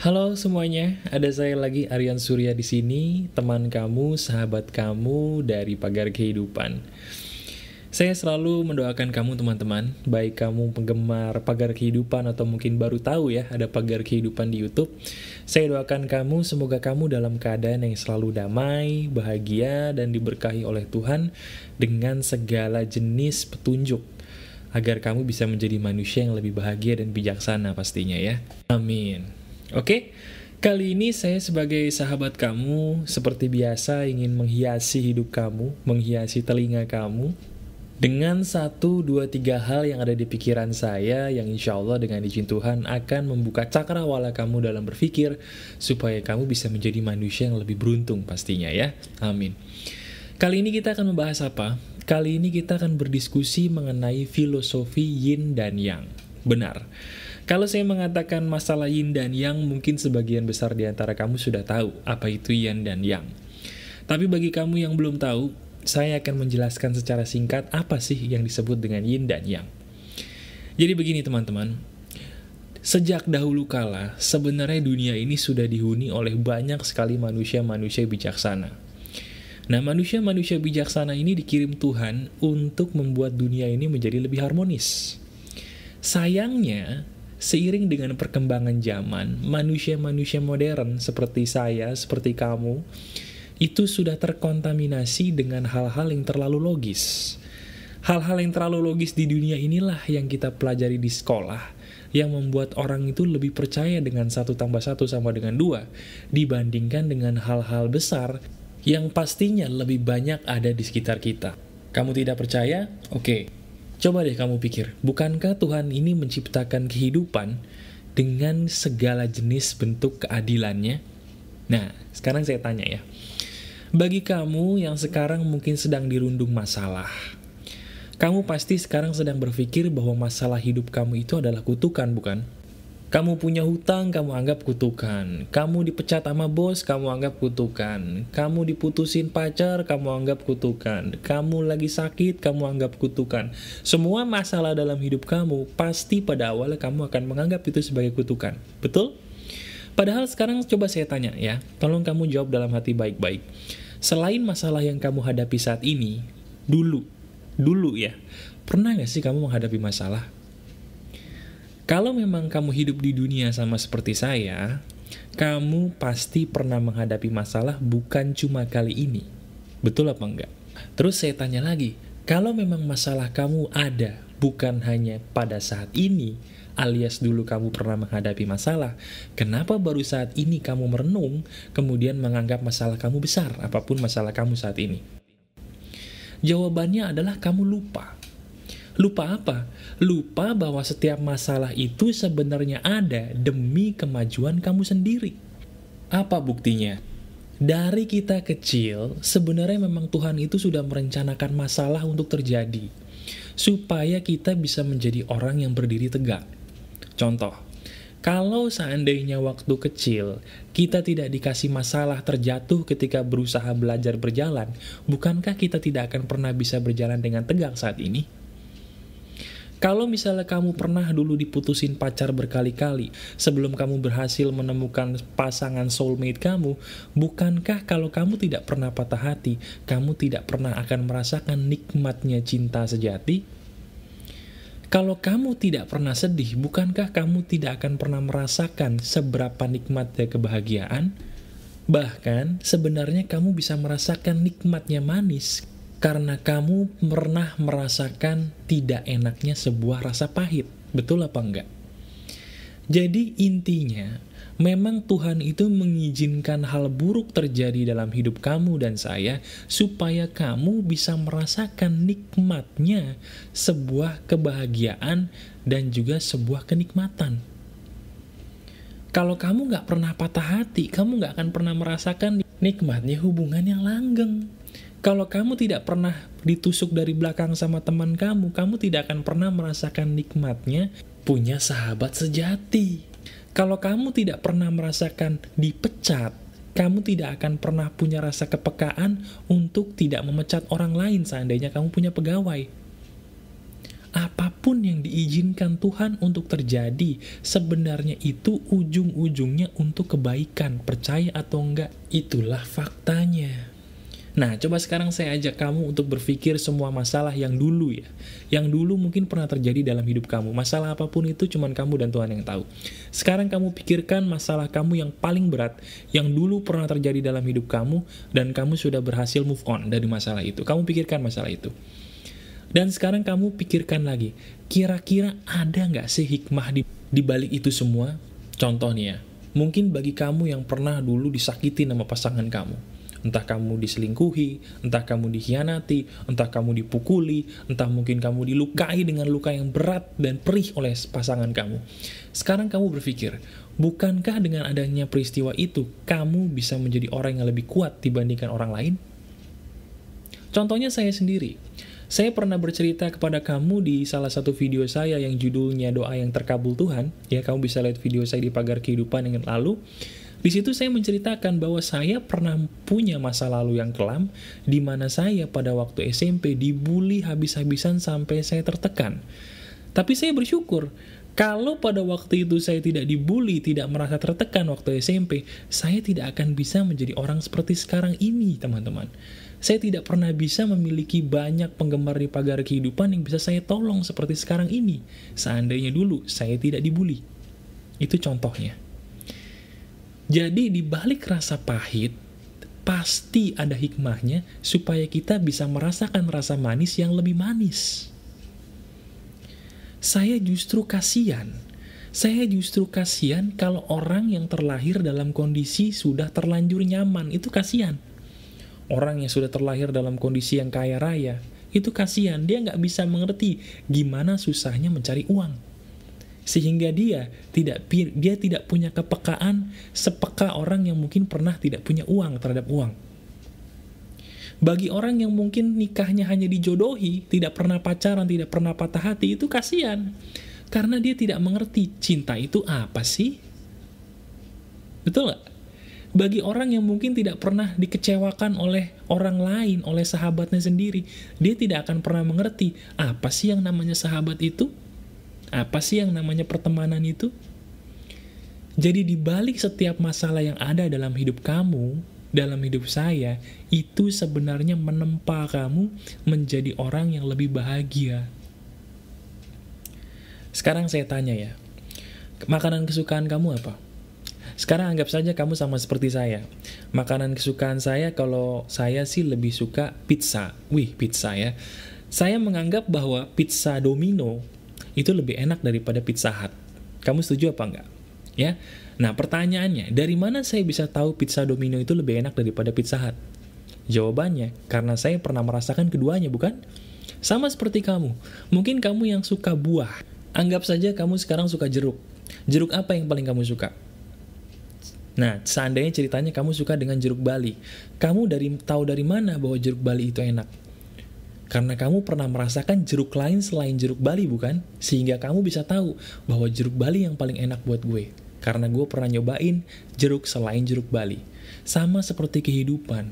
Halo semuanya, ada saya lagi Aryan Surya di sini, teman kamu, sahabat kamu dari Pagar Kehidupan. Saya selalu mendoakan kamu teman-teman, baik kamu penggemar Pagar Kehidupan atau mungkin baru tahu ya ada Pagar Kehidupan di YouTube. Saya doakan kamu, semoga kamu dalam keadaan yang selalu damai, bahagia, dan diberkahi oleh Tuhan dengan segala jenis petunjuk, agar kamu bisa menjadi manusia yang lebih bahagia dan bijaksana pastinya ya. Amin. Oke, kali ini saya sebagai sahabat kamu seperti biasa ingin menghiasi hidup kamu, menghiasi telinga kamu dengan 1, 2, 3 hal yang ada di pikiran saya yang insya Allah dengan izin Tuhan akan membuka cakrawala kamu dalam berpikir supaya kamu bisa menjadi manusia yang lebih beruntung pastinya ya. Amin. Kali ini kita akan membahas apa? Kali ini kita akan berdiskusi mengenai filosofi yin dan yang. Benar. Kalau saya mengatakan masalah yin dan yang, mungkin sebagian besar di antara kamu sudah tahu apa itu yin dan yang. Tapi bagi kamu yang belum tahu, saya akan menjelaskan secara singkat apa sih yang disebut dengan yin dan yang. Jadi begini teman-teman, sejak dahulu kala, sebenarnya dunia ini sudah dihuni oleh banyak sekali manusia-manusia bijaksana. Nah, manusia-manusia bijaksana ini dikirim Tuhan untuk membuat dunia ini menjadi lebih harmonis. Sayangnya, seiring dengan perkembangan zaman, manusia-manusia modern seperti saya, seperti kamu, itu sudah terkontaminasi dengan hal-hal yang terlalu logis. Hal-hal yang terlalu logis di dunia inilah yang kita pelajari di sekolah, yang membuat orang itu lebih percaya dengan 1+1 sama dengan 2, dibandingkan dengan hal-hal besar yang pastinya lebih banyak ada di sekitar kita. Kamu tidak percaya? Oke. Coba deh kamu pikir, bukankah Tuhan ini menciptakan kehidupan dengan segala jenis bentuk keadilannya? Nah, sekarang saya tanya ya. Bagi kamu yang sekarang mungkin sedang dirundung masalah, kamu pasti sekarang sedang berpikir bahwa masalah hidup kamu itu adalah kutukan, bukan? Kamu punya hutang, kamu anggap kutukan. Kamu dipecat sama bos, kamu anggap kutukan. Kamu diputusin pacar, kamu anggap kutukan. Kamu lagi sakit, kamu anggap kutukan. Semua masalah dalam hidup kamu, pasti pada awalnya kamu akan menganggap itu sebagai kutukan. Betul? Padahal sekarang coba saya tanya ya, tolong kamu jawab dalam hati baik-baik. Selain masalah yang kamu hadapi saat ini, dulu ya, pernah gak sih kamu menghadapi masalah? Kalau memang kamu hidup di dunia sama seperti saya, kamu pasti pernah menghadapi masalah bukan cuma kali ini. Betul apa enggak? Terus saya tanya lagi, kalau memang masalah kamu ada bukan hanya pada saat ini, alias dulu kamu pernah menghadapi masalah, kenapa baru saat ini kamu merenung, kemudian menganggap masalah kamu besar, apapun masalah kamu saat ini? Jawabannya adalah kamu lupa. Lupa apa? Lupa bahwa setiap masalah itu sebenarnya ada demi kemajuan kamu sendiri. Apa buktinya? Dari kita kecil, sebenarnya memang Tuhan itu sudah merencanakan masalah untuk terjadi, supaya kita bisa menjadi orang yang berdiri tegak. Contoh, kalau seandainya waktu kecil, kita tidak dikasih masalah terjatuh ketika berusaha belajar berjalan, bukankah kita tidak akan pernah bisa berjalan dengan tegak saat ini? Kalau misalnya kamu pernah dulu diputusin pacar berkali-kali sebelum kamu berhasil menemukan pasangan soulmate kamu, bukankah kalau kamu tidak pernah patah hati, kamu tidak pernah akan merasakan nikmatnya cinta sejati? Kalau kamu tidak pernah sedih, bukankah kamu tidak akan pernah merasakan seberapa nikmatnya kebahagiaan? Bahkan, sebenarnya kamu bisa merasakan nikmatnya manis, karena kamu pernah merasakan tidak enaknya sebuah rasa pahit. Betul apa enggak? Jadi intinya, memang Tuhan itu mengizinkan hal buruk terjadi dalam hidup kamu dan saya, supaya kamu bisa merasakan nikmatnya sebuah kebahagiaan dan juga sebuah kenikmatan. Kalau kamu gak pernah patah hati, kamu gak akan pernah merasakan nikmatnya hubungan yang langgeng. Kalau kamu tidak pernah ditusuk dari belakang sama teman kamu tidak akan pernah merasakan nikmatnya punya sahabat sejati. Kalau kamu tidak pernah merasakan dipecat, kamu tidak akan pernah punya rasa kepekaan untuk tidak memecat orang lain seandainya kamu punya pegawai. Apapun apapun yang diizinkan Tuhan untuk terjadi, sebenarnya itu ujung-ujungnya untuk kebaikan. Percaya atau enggak, itulah faktanya. Nah, coba sekarang saya ajak kamu untuk berpikir semua masalah yang dulu ya. Yang dulu mungkin pernah terjadi dalam hidup kamu. Masalah apapun itu cuman kamu dan Tuhan yang tahu. Sekarang kamu pikirkan masalah kamu yang paling berat, yang dulu pernah terjadi dalam hidup kamu, dan kamu sudah berhasil move on dari masalah itu. Kamu pikirkan masalah itu. Dan sekarang kamu pikirkan lagi, kira-kira ada nggak sih hikmah di balik itu semua? Contoh nih ya, mungkin bagi kamu yang pernah dulu disakiti sama pasangan kamu. Entah kamu diselingkuhi, entah kamu dikhianati, entah kamu dipukuli, entah mungkin kamu dilukai dengan luka yang berat dan perih oleh pasangan kamu. Sekarang kamu berpikir, bukankah dengan adanya peristiwa itu, kamu bisa menjadi orang yang lebih kuat dibandingkan orang lain? Contohnya saya sendiri. Saya pernah bercerita kepada kamu di salah satu video saya yang judulnya Doa yang Terkabul Tuhan. Ya, kamu bisa lihat video saya di Pagar Kehidupan yang lalu. Di situ saya menceritakan bahwa saya pernah punya masa lalu yang kelam, di mana saya pada waktu SMP dibully habis-habisan sampai saya tertekan. Tapi saya bersyukur, kalau pada waktu itu saya tidak dibully, tidak merasa tertekan waktu SMP, saya tidak akan bisa menjadi orang seperti sekarang ini, teman-teman. Saya tidak pernah bisa memiliki banyak penggemar di Pagar Kehidupan yang bisa saya tolong seperti sekarang ini, seandainya dulu saya tidak dibully. Itu contohnya. Jadi di balik rasa pahit, pasti ada hikmahnya supaya kita bisa merasakan rasa manis yang lebih manis. Saya justru kasihan kalau orang yang terlahir dalam kondisi sudah terlanjur nyaman, itu kasihan. Orang yang sudah terlahir dalam kondisi yang kaya raya, itu kasihan. Dia nggak bisa mengerti gimana susahnya mencari uang. Sehingga dia tidak punya kepekaan sepeka orang yang mungkin pernah tidak punya uang terhadap uang. Bagi orang yang mungkin nikahnya hanya dijodohi, tidak pernah pacaran, tidak pernah patah hati, itu kasihan. Karena dia tidak mengerti cinta itu apa sih? Betul nggak? Bagi orang yang mungkin tidak pernah dikecewakan oleh orang lain, oleh sahabatnya sendiri, dia tidak akan pernah mengerti apa sih yang namanya sahabat itu? Apa sih yang namanya pertemanan itu? Jadi di balik setiap masalah yang ada dalam hidup kamu, dalam hidup saya, itu sebenarnya menempa kamu menjadi orang yang lebih bahagia. Sekarang saya tanya ya, makanan kesukaan kamu apa? Sekarang anggap saja kamu sama seperti saya. Makanan kesukaan saya, kalau saya sih lebih suka pizza. Wih, pizza ya. Saya menganggap bahwa pizza Domino itu lebih enak daripada Pizza Hut. Kamu setuju apa enggak? Ya. Nah, pertanyaannya, dari mana saya bisa tahu pizza Domino itu lebih enak daripada Pizza Hut? Jawabannya, karena saya pernah merasakan keduanya, bukan? Sama seperti kamu. Mungkin kamu yang suka buah. Anggap saja kamu sekarang suka jeruk. Jeruk apa yang paling kamu suka? Nah, seandainya ceritanya kamu suka dengan jeruk Bali. Kamu tahu dari mana bahwa jeruk Bali itu enak? Karena kamu pernah merasakan jeruk lain selain jeruk Bali, bukan? Sehingga kamu bisa tahu bahwa jeruk Bali yang paling enak buat gue. Karena gue pernah nyobain jeruk selain jeruk Bali. Sama seperti kehidupan.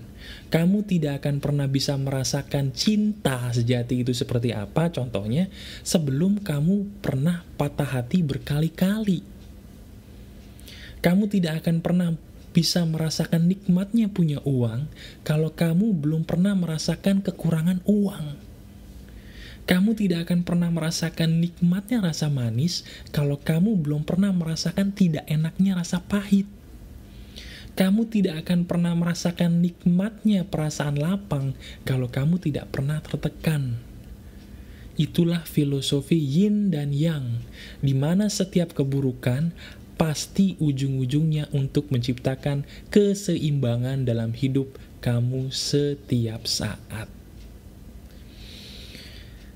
Kamu tidak akan pernah bisa merasakan cinta sejati itu seperti apa, contohnya, sebelum kamu pernah patah hati berkali-kali. Kamu tidak akan pernah bisa merasakan nikmatnya punya uang kalau kamu belum pernah merasakan kekurangan uang. Kamu tidak akan pernah merasakan nikmatnya rasa manis kalau kamu belum pernah merasakan tidak enaknya rasa pahit. Kamu tidak akan pernah merasakan nikmatnya perasaan lapang kalau kamu tidak pernah tertekan. Itulah filosofi yin dan yang, di mana setiap keburukan pasti ujung-ujungnya untuk menciptakan keseimbangan dalam hidup kamu setiap saat.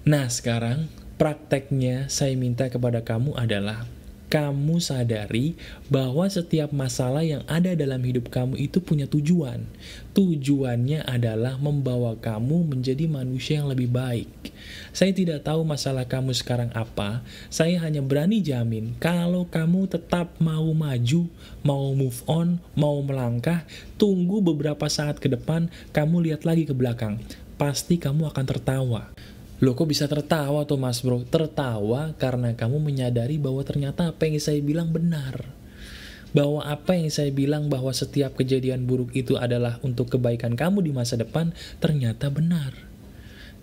Nah, sekarang prakteknya saya minta kepada kamu adalah kamu sadari bahwa setiap masalah yang ada dalam hidup kamu itu punya tujuan. Tujuannya adalah membawa kamu menjadi manusia yang lebih baik. Saya tidak tahu masalah kamu sekarang apa. Saya hanya berani jamin kalau kamu tetap mau maju, mau move on, mau melangkah, tunggu beberapa saat ke depan, kamu lihat lagi ke belakang. Pasti kamu akan tertawa. Loh kok bisa tertawa tuh mas bro? Tertawa karena kamu menyadari bahwa ternyata apa yang saya bilang benar. Bahwa apa yang saya bilang bahwa setiap kejadian buruk itu adalah untuk kebaikan kamu di masa depan, ternyata benar.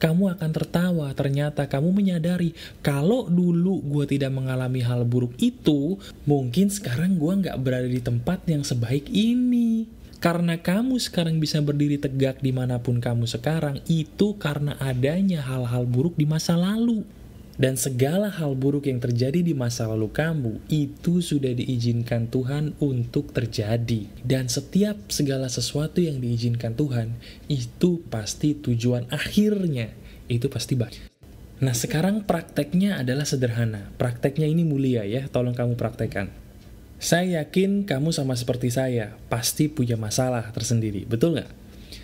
Kamu akan tertawa, ternyata kamu menyadari, kalau dulu gue tidak mengalami hal buruk itu, mungkin sekarang gue nggak berada di tempat yang sebaik ini. Karena kamu sekarang bisa berdiri tegak dimanapun kamu sekarang, itu karena adanya hal-hal buruk di masa lalu. Dan segala hal buruk yang terjadi di masa lalu kamu, itu sudah diizinkan Tuhan untuk terjadi. Dan setiap segala sesuatu yang diizinkan Tuhan, itu pasti tujuan akhirnya, itu pasti baik. Nah sekarang prakteknya adalah sederhana. Prakteknya ini mulia ya, tolong kamu praktekkan. Saya yakin kamu sama seperti saya, pasti punya masalah tersendiri, betul nggak?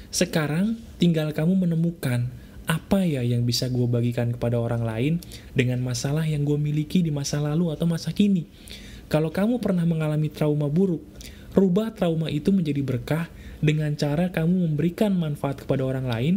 Sekarang tinggal kamu menemukan apa ya yang bisa gue bagikan kepada orang lain dengan masalah yang gue miliki di masa lalu atau masa kini. Kalau kamu pernah mengalami trauma buruk, rubah trauma itu menjadi berkah dengan cara kamu memberikan manfaat kepada orang lain,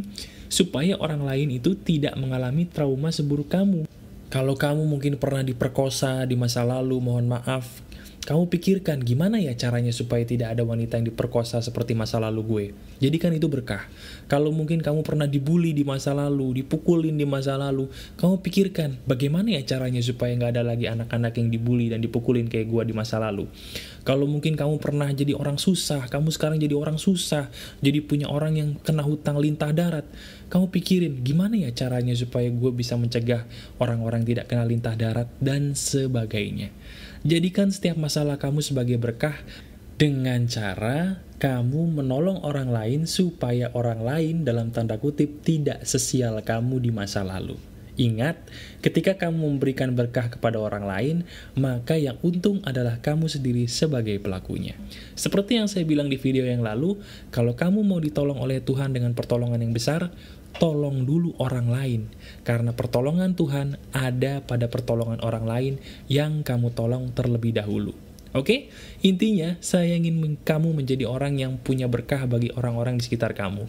supaya orang lain itu tidak mengalami trauma seburuk kamu. Kalau kamu mungkin pernah diperkosa di masa lalu, mohon maaf. Kamu pikirkan gimana ya caranya supaya tidak ada wanita yang diperkosa seperti masa lalu gue. Jadi kan itu berkah. Kalau mungkin kamu pernah dibully di masa lalu, dipukulin di masa lalu, kamu pikirkan bagaimana ya caranya supaya nggak ada lagi anak-anak yang dibully dan dipukulin kayak gue di masa lalu. Kalau mungkin kamu pernah jadi orang susah, kamu sekarang jadi orang susah, jadi punya orang yang kena hutang lintah darat. Kamu pikirin gimana ya caranya supaya gue bisa mencegah orang-orang tidak kena lintah darat dan sebagainya. Jadikan setiap masalah kamu sebagai berkah dengan cara kamu menolong orang lain supaya orang lain dalam tanda kutip tidak sesial kamu di masa lalu. Ingat, ketika kamu memberikan berkah kepada orang lain, maka yang untung adalah kamu sendiri sebagai pelakunya. Seperti yang saya bilang di video yang lalu, kalau kamu mau ditolong oleh Tuhan dengan pertolongan yang besar, tolong dulu orang lain. Karena pertolongan Tuhan ada pada pertolongan orang lain yang kamu tolong terlebih dahulu. Oke? Intinya, saya ingin kamu menjadi orang yang punya berkah bagi orang-orang di sekitar kamu.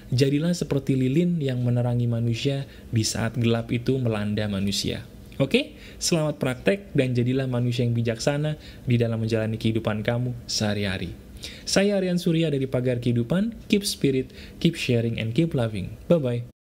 Jadilah seperti lilin yang menerangi manusia di saat gelap itu melanda manusia. Oke? Selamat praktek dan jadilah manusia yang bijaksana di dalam menjalani kehidupan kamu sehari-hari. Saya Aryan Surya dari Pagar Kehidupan. Keep spirit, keep sharing, and keep loving. Bye-bye.